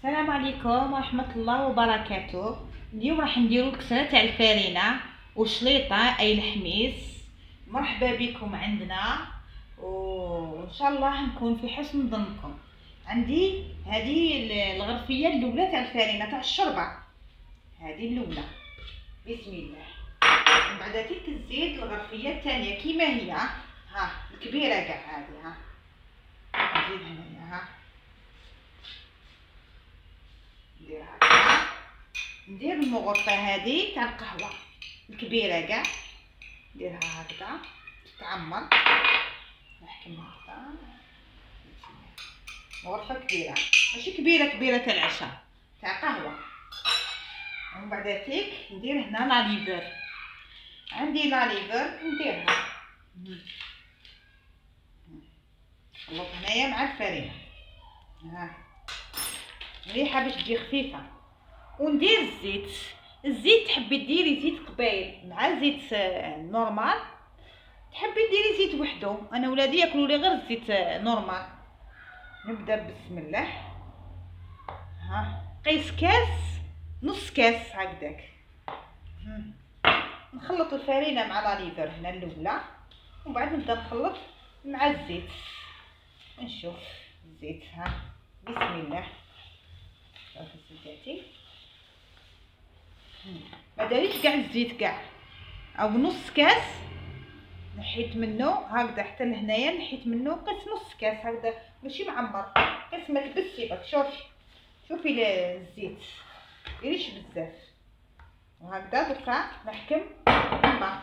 السلام عليكم ورحمة الله وبركاته. اليوم راح نديرو الكسرة تاع الفارينة وشليطة اي الحميص. مرحبا بكم عندنا وان شاء الله نكون في حسن ظنكم. عندي هذه الغرفية الاولى تاع الفارينة تاع الشوربة، هذه الاولى. بسم الله. من بعد تيك نزيد الغرفية الثانية كيما هي، ها الكبيرة كاع هذه، ها نزيد هنايا، ها ندير هكا. ندير المغرفة هذه تاع القهوة الكبيرة كاع، نديرها هكذا تتعمر، نحكمها هكذا. مغرفة كبيرة ماشي كبيرة تاع العشاء، تاع قهوة. ومن بعد تيك ندير هنا لاليفر، عندي لاليفر نديرها نخلط هنايا مع الفرينة، ها مليحة باش تجي خفيفة. وندير الزيت تحبي ديري زيت قبايل مع زيت نورمال، تحبي ديري زيت وحده. انا ولادي ياكلوا لي غير الزيت نورمال. نبدا بسم الله، ها قيس كاس، نص كاس هكذاك. نخلط الفرينه مع لاليفر هنا الاولى، ومن بعد نبدا نخلط مع الزيت. نشوف الزيت، ها بسم الله. شوفي سيداتي، ما داريتش كاع الزيت كاع، او نص كاس نحيت منه هكذا حتى لهنايا، نحيت منه قيس نص كاس هكذا ماشي معمر، قيس ما تبسي بك. شوفي الزيت مديريش بزاف، وهكذا دركا نحكم بالماء،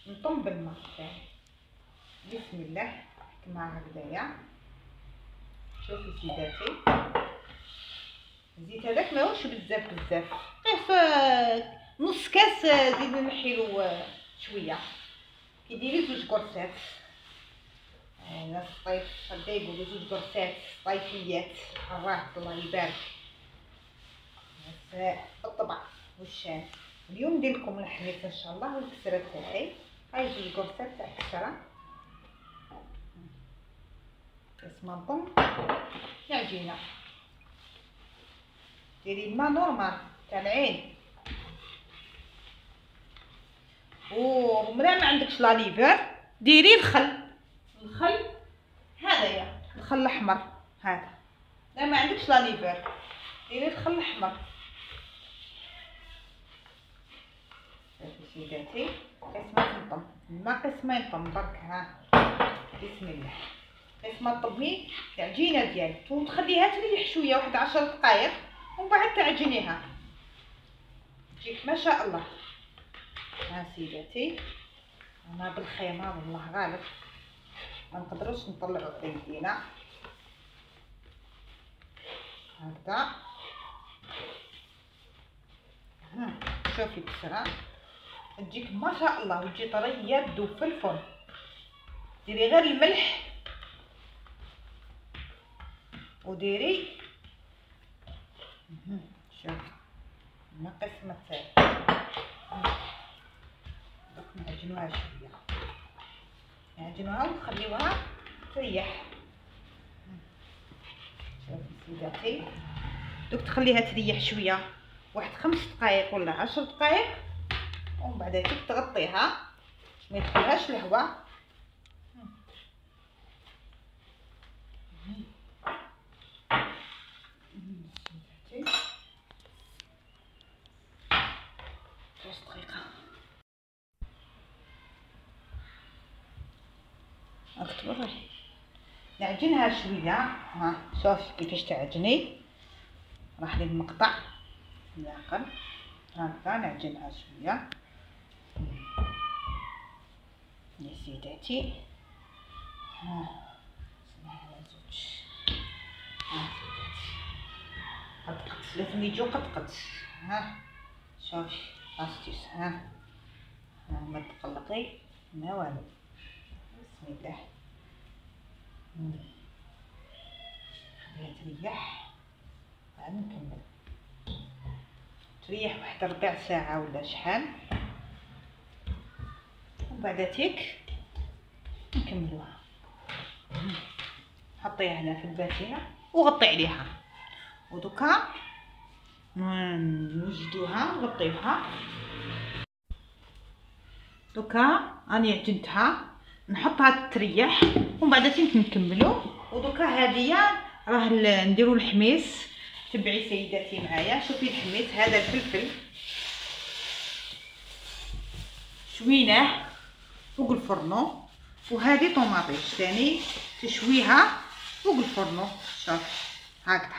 نطم بالماء تاعي. بسم الله نحكمها هكذايا. شوفي سيداتي، الزيت هذاك ماهوش بزاف، قيس نص كاس. زيدو نحيلو شويه، كيديري زوج كرسات. ناس الصيف هكا يقولوا زوج كرسات صيفيات، الراحة الله يبارك. بس بالطبع والشان. اليوم ندير لكم الحميص ان شاء الله والكسرة تاعي. هاي زوج كرسات تاع الكسرة، اسمها نضم العجينة. ديري ما نورمال تاع العين، وملا ما عندكش لاليفر ديري الخل هذايا، الخل الاحمر هذا. لا ما عندكش لاليفر ديري الخل الاحمر. شوفي سيداتي، قيس ما تنطم ما قيس ما ينطم برك، ها بسم الله. قيس ما طبي العجينه ديالك وتخليها تريح شويه، واحد 10 دقائق، ومن بعد تعجنيها تجيك ما شاء الله. ها سيداتي، انا بالخيمه والله غالب ما نقدروش نطلعوا بيدينا هكذا. شوفي الكسرة تجيك ما شاء الله، وتجي طريه تذوب في الفرن. ديري غير الملح وديري، شوفي نقص ما تسال. دوك نعجنوها شويه، نعجنوها ونخليوها تريح. شوفي سيداتي، دوك تخليها تريح شويه، واحد 5 دقائق ولا 10 دقائق، ومن بعد هيك تغطيها ما يدخلهاش الهواء. دقيقة نعجنها شويه. ها شوفي كيفاش تعجني، راح لي المقطع داخل هكذا. نعجنها شويه يا سيداتي. ها اسمها على زوج، ها سيداتي قطقت، لازم يجو قطقت. ها شوفي استيس، ها ما تقلقي ما والو. بسم الله، خليها تريح، عاد نكمل. تريح واحد ربع ساعة ولا شحال، ومن بعد تيك نكملوها. حطيها هنا في الباتينة وغطي عليها، ودوكا نوجدوها نغطيوها. دوكا راني عجنتها نحطها تريح ومن بعد نكملو. ودوكا هادية راه نديرو الحميص. تبعي سيداتي معايا، شوفي الحميص هذا الفلفل شويناه فوق الفرنو، وهذه طوماطيش ثاني تشويها فوق الفرنو. شوف هكذا.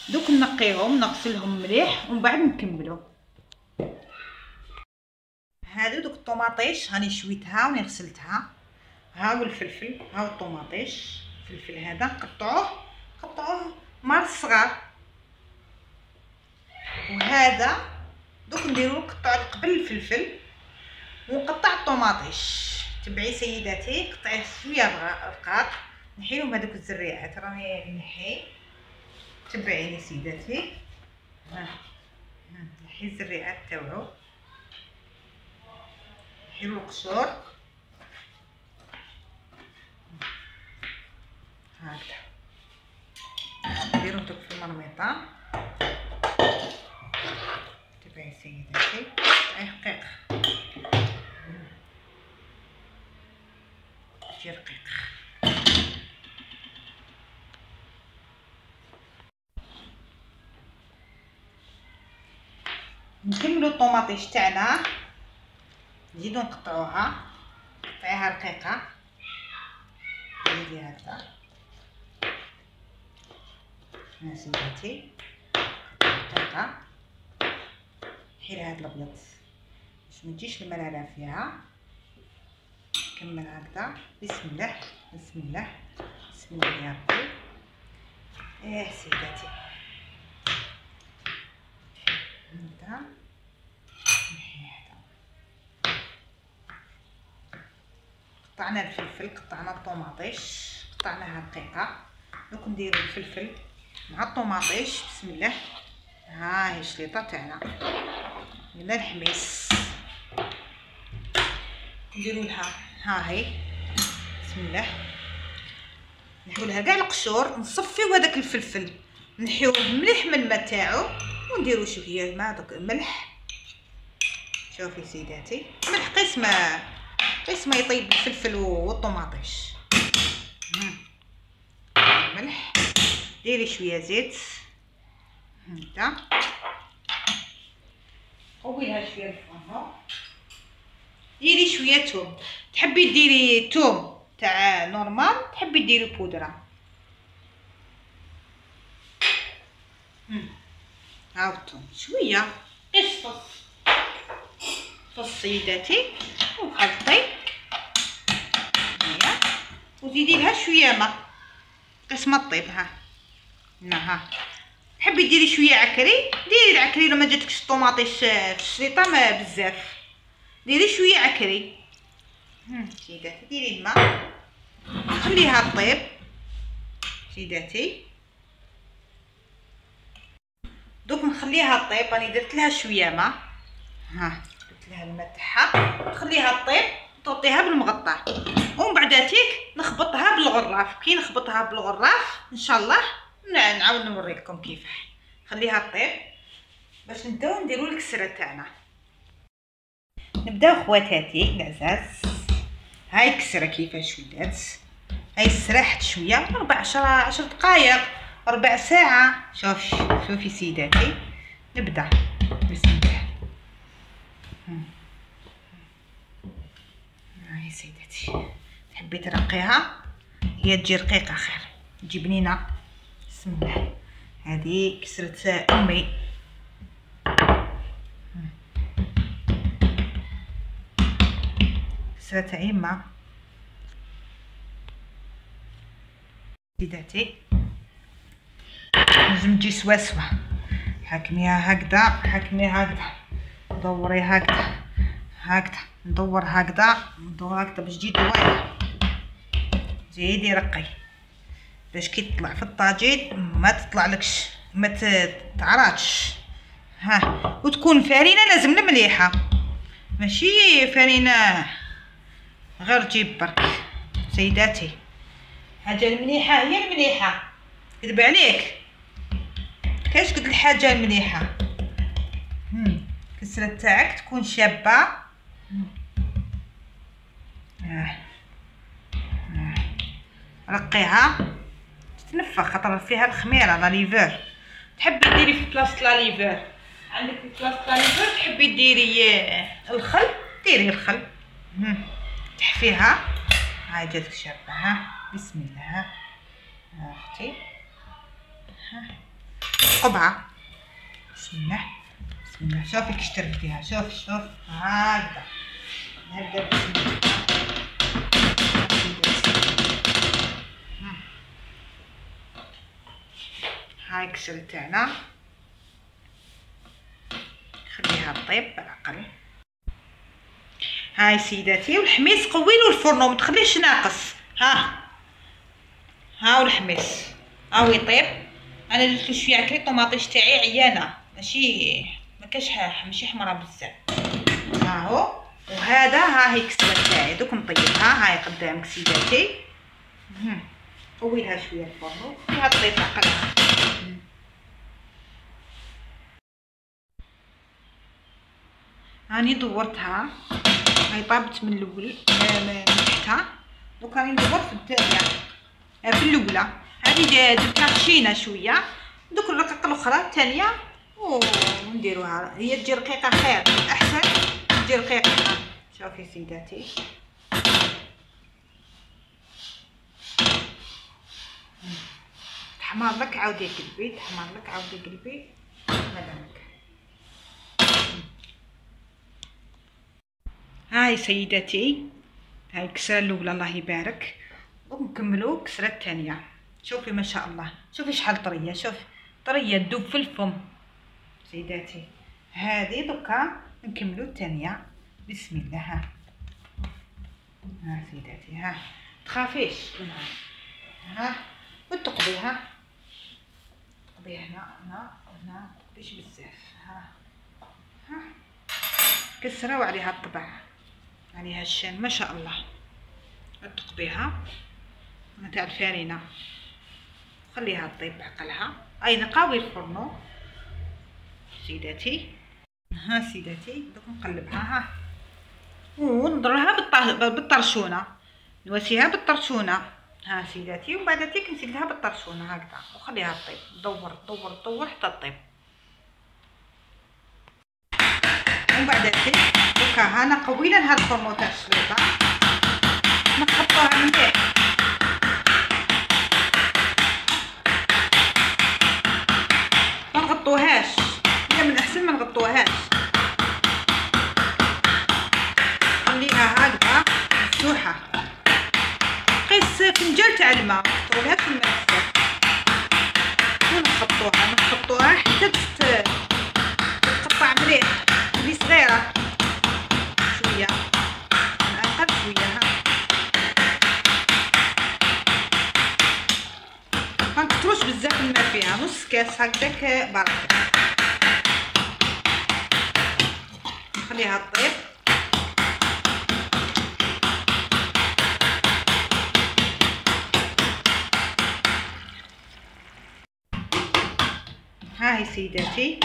دوك نقيهم نغسلهم مليح ومن بعد نكملو. هادو دوك الطوماطيش هاني شويتها وني غسلتها. هاو الفلفل، هاو الطوماطيش. الفلفل هذا قطعوه مار صغار. وهذا دوك نديرو قطع قبل الفلفل ونقطع الطوماطيش. تبعي سيداتي، قطعيه شويه رقاق، نحيلهم هذوك الزريعات راني نحي. تبعيني سيداتي، نحي الزريعات تاوعو، نحيلو القشور هكذا. نديرو دوك في المرميطه. تبعي سيداتي، رقيق شي رقيق. نكملو الطوماطيش تاعنا، نزيدو نقطعوها، نقطعيها رقيقه. ندير هكذا ها سيداتي، رقيقه. نحيل هاد الابيض باش متجيش المراره فيها. نكمل هكذا. بسم الله بسم الله بسم الله يا ربي. سيداتي نبدا نحي هذا. قطعنا الفلفل، قطعنا الطوماطيش، قطعناها رقيقه. دوك نديرو الفلفل مع الطوماطيش. بسم الله. ها هي الشليطه تاعنا، قلنا الحميص نديرو لها. ها هي بسم الله. نحيو لها كاع القشور، نصفيو هذاك الفلفل، نحيوه مليح من الماء تاعو، ونديرو شويه ماء دوك ملح. شوفي سيداتي، ملح قيس ما يطيب الفلفل والطوماطيش. ملح. ديري شويه زيت هكذا، قويها شويه الفرن. ديري شويه توم، تحبي ديري توم تاع نورمال، تحبي ديري بودره. هاو الثوم شويه، قيس فص سيداتي، وخلطي هيا، وزيدي لها شويه ماء قيس ما طيب. ها تحبي ديري شويه عكري، ديري العكري. لو ما جاتكش الطوماطيش في الشريطه ما بزاف، ديري شويه عكري. سيداتي ديري الماء، خليها طيب سيداتي. دوك نخليها طيب. راني درت لها شويه ماء، درت لها الماء تاعها، نخليها طيب، نطوطيها بالمغطى، ومن بعداتيك نخبطها بالغراف. كي نخبطها بالغراف ان شاء الله نعاود نوريكم كيفاش. خليها طيب باش نبداو نديرو الكسره تاعنا. نبداو خواتاتي العزاز. هاي الكسره كيفاش ولات. هاي سرحت شويه 10 دقائق، ربع ساعه. شوفي سيداتي. نبدا بسم الله. هاي سيداتي، تحبي ترقيها هي تجي رقيقه خير، تجي بنينه. بسم الله. هذه كسرة امي. كسرة عيمة سيداتي. لازم تجي سواسوة. حكميها هكذا، دوري هكذا، ندور هكذا باش تجي دويره. زيدي رقي باش كي تطلع في الطاجين ما تطلعلكش، ما تعراتش. وتكون فرينه لازم مليحه، ماشي فرينه غير تجيب برك سيداتي. حاجه المليحه هي المليحه، كذب عليك. الحاجه المليحه. الكسره تاعك تكون شابه. رقيها تتنفخ خاطر فيها الخميره لا ليفر. تحبي ديري في بلاصه لا ليفر، عندك في بلاصه لا ليفر تحبي ديري الخل، ديري الخل. تحفيها. هاي جاتك شابه. ها بسم الله. ها اختي. ها قبعه. بسم الله بسم الله. شوفي كيش تربطيها. شوف هكذا بسم الله. هاي الكسرة تاعنا خليها طيب بالعقل. هاي سيداتي، والحميص قويلو الفرن ما تخليش ناقص. ها والحميص هاو يطيب. انا درت شويه كري طوماطيش تاعي عيانه، ماشي حمرا بزاف. ها هو. وهذا ها هي الكسرة تاعي دوك نطيبها. هاي قدامك سيداتي. قويلها شويه الفرن فيها طيب عقلها. هاني دورتها. هاي طابت من الاول من تحتها. دوك راني ندور في الثانيه في الاولى. هذه درتها خشينه شويه. دوك الرقيقه الاخرى الثانيه ونديروها. هي تجي رقيقه خير احسن تجي رقيقه. شوفي سيداتي. تحمر لك عاودي قلبي. تحمر لك عاودي قلبي. مدامك. هاي سيداتي، هاي الكسرة الاولى الله يبارك. ونكملوا الكسرة الثانية. شوفي ما شاء الله، شوفي شحال طريه. شوف طريه تذوب في الفم سيداتي. هذه دوكا نكملوا الثانيه. بسم الله. ها سيداتي. ها تخافيش منها. ها وتقضيها. تقضي هنا تقضيش بزاف. ها كسره وعليها الطبع، عليها الشان ما شاء الله. تقضيها تاع الفارينه. خليها طيب بعقلها. اي نقاوي الفرن سيداتي. ها سيداتي دوك نقلبها. ها ونضرها بالطرشونه. نواسيها بالطرشونه. ها سيداتي. ومن بعد تيك نسقلها بالطرشونه هكذا وخليها طيب. دور حتى طيب. ومن بعد تيك دوكا ها نقوي لها الفرن تاع الشليطه. نخبطوها مليح. ما نغطوهاش. هي من احسن ما نغطوهاش. خليها هكذا مفتوحه. قيس فنجان تاع الماء. ما تطولهاش الماء بزاف. ونخبطوها حتى تقطع مليح. اللي صغيره شويه اقل شويه. ما نكثروش بزاف الماء فيها. نص كاس هكداك برك. نخليها طيب. هاي سيداتي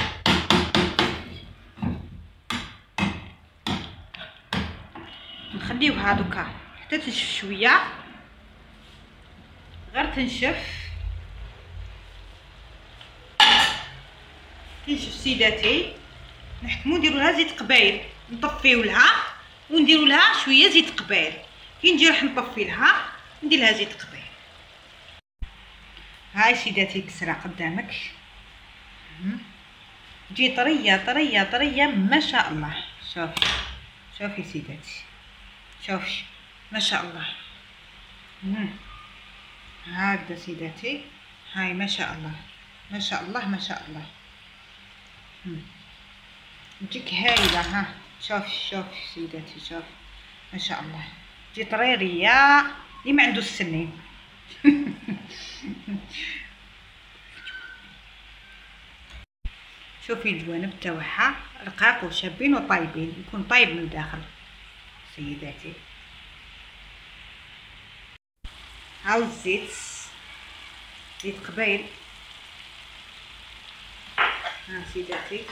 نخليوها دوكا حتى تنشف شويه. غير تنشف سيداتي. نحكمو نديرو لها زيت قبايل. نطفيو لها ونديرو لها شويه زيت قبايل. كي نجي راح نطفي لها ندير لها زيت قبايل. هاي سيداتي الكسره قدامك. تجي طريه ما شاء الله. شوفي سيداتي. شوفي ما شاء الله. هكذا سيداتي. هاي ما شاء الله ما شاء الله. تجيك هايله. ها شوفي سيداتي. شوف ما شاء الله. تجي طريريه اللي ما عنده السنين. شوفي الجوانب تاعها رقاق وشابين وطايبين. يكون طايب من الداخل سيداتي. هاو الزيت. زيت قبيل. ها سيداتي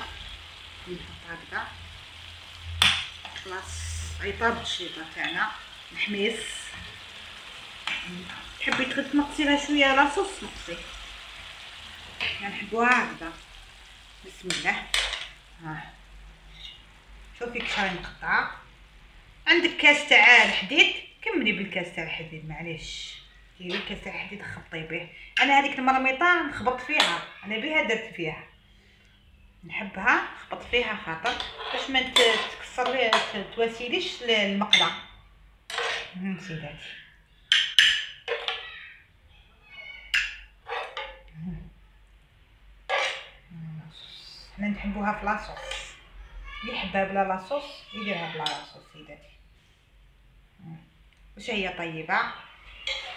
نحط هكذا خلاص. هاي طابت الشريطه تاعنا الحميص. تحبي تنقصي لها شويه لاصوص نقصي، يعني نحبوها هكذا. بسم الله. ها شوفي كيش راني نقطع. عندك كاس تاع الحديد كملي بالكاس تاع الحديد، معليش ديري الكاس تاع الحديد خبطي به. انا هذيك المرميطه نخبط فيها، انا بها درت فيها، نحبها خبط فيها خاطر باش ما تكسر تواسيليش المقله. سيداتي حنا نحبوها في لاصوص، اللي يحبها بلا لاصوص يديرها بلا لاصوص سيداتي. واش هي طيبه.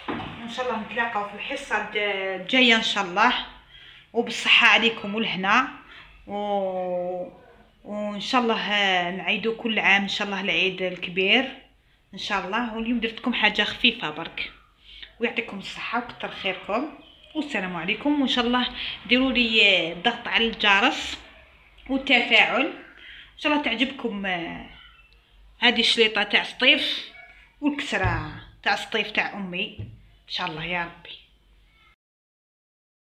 ان شاء الله نتلاقاو في الحصه الجايه ان شاء الله، وبالصحه عليكم والهنا، وان شاء الله نعيدو كل عام ان شاء الله العيد الكبير ان شاء الله. واليوم درت لكم حاجه خفيفه برك، ويعطيكم الصحه وكتر خيركم، والسلام عليكم. وان شاء الله ديروا لي الضغط على الجرس والتفاعل، ان شاء الله تعجبكم هذه الشليطه تاع سطيف والكسره تاع سطيف تاع امي ان شاء الله يا ربي.